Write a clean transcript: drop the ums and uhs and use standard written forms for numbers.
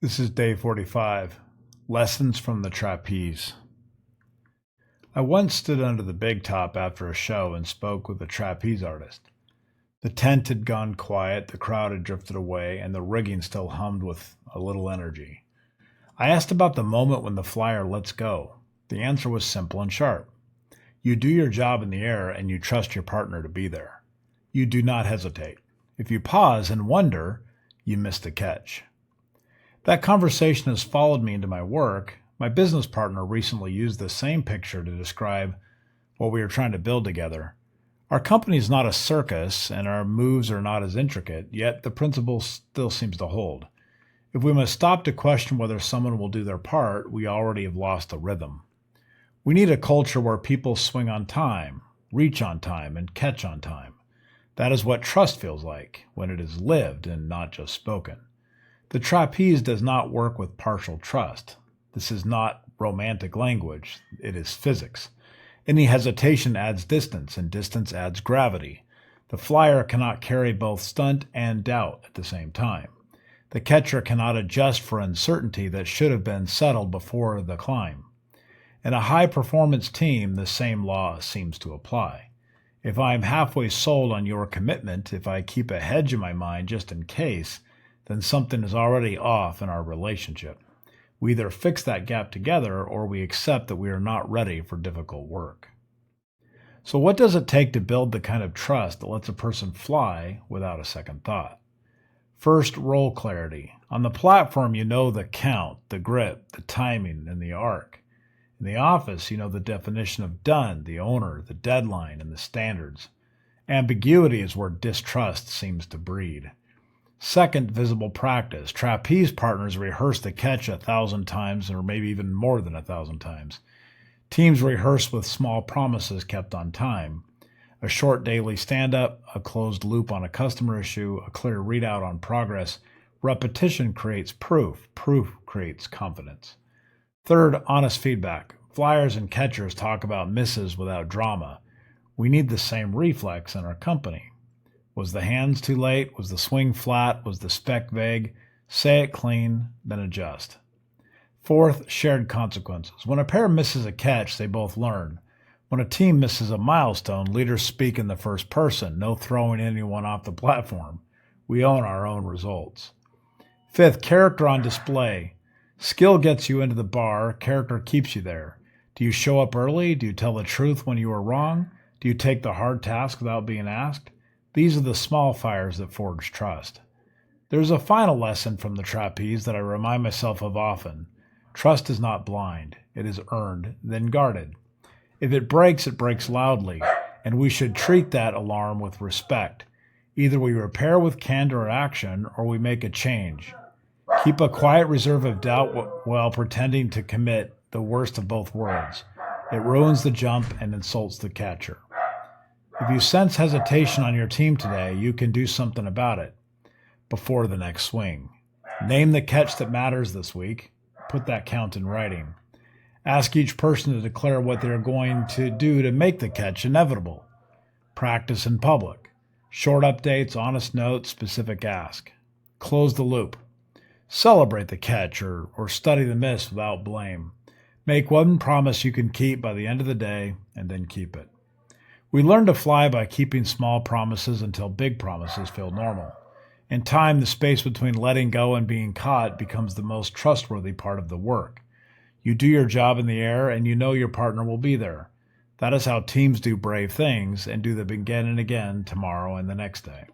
This is day 45, Lessons from the Trapeze. I once stood under the big top after a show and spoke with a trapeze artist. The tent had gone quiet, the crowd had drifted away, and the rigging still hummed with a little energy. I asked about the moment when the flyer lets go. The answer was simple and sharp. You do your job in the air and you trust your partner to be there. You do not hesitate. If you pause and wonder, you missed the catch. That conversation has followed me into my work. My business partner recently used the same picture to describe what we are trying to build together. Our company is not a circus and our moves are not as intricate, yet the principle still seems to hold. If we must stop to question whether someone will do their part, we already have lost the rhythm. We need a culture where people swing on time, reach on time, and catch on time. That is what trust feels like when it is lived and not just spoken. The trapeze does not work with partial trust. This is not romantic language. It is physics. Any hesitation adds distance, and distance adds gravity. The flyer cannot carry both stunt and doubt at the same time. The catcher cannot adjust for uncertainty that should have been settled before the climb. In a high-performance team, the same law seems to apply. If I am halfway sold on your commitment, if I keep a hedge in my mind just in case, then something is already off in our relationship. We either fix that gap together or we accept that we are not ready for difficult work. So what does it take to build the kind of trust that lets a person fly without a second thought? First, role clarity. On the platform, you know the count, the grip, the timing, and the arc. In the office, you know the definition of done, the owner, the deadline, and the standards. Ambiguity is where distrust seems to breed. Second, visible practice. Trapeze partners rehearse the catch 1,000 times or maybe even more than 1,000 times. Teams rehearse with small promises kept on time. A short daily stand-up, a closed loop on a customer issue, a clear readout on progress. Repetition creates proof. Proof creates confidence. Third, honest feedback. Flyers and catchers talk about misses without drama. We need the same reflex in our company. Was the hands too late? Was the swing flat? Was the spec vague? Say it clean, then adjust. Fourth, shared consequences. When a pair misses a catch, they both learn. When a team misses a milestone, leaders speak in the first person. No throwing anyone off the platform. We own our own results. Fifth, character on display. Skill gets you into the bar. Character keeps you there. Do you show up early? Do you tell the truth when you are wrong? Do you take the hard task without being asked? These are the small fires that forge trust. There's a final lesson from the trapeze that I remind myself of often. Trust is not blind. It is earned, then guarded. If it breaks loudly, and we should treat that alarm with respect. Either we repair with candor or action, or we make a change. Keep a quiet reserve of doubt while pretending to commit the worst of both worlds. It ruins the jump and insults the catcher. If you sense hesitation on your team today, you can do something about it before the next swing. Name the catch that matters this week. Put that count in writing. Ask each person to declare what they're going to do to make the catch inevitable. Practice in public. Short updates, honest notes, specific ask. Close the loop. Celebrate the catch or study the miss without blame. Make one promise you can keep by the end of the day and then keep it. We learn to fly by keeping small promises until big promises feel normal. In time, the space between letting go and being caught becomes the most trustworthy part of the work. You do your job in the air and you know your partner will be there. That is how teams do brave things and do them again and again tomorrow and the next day.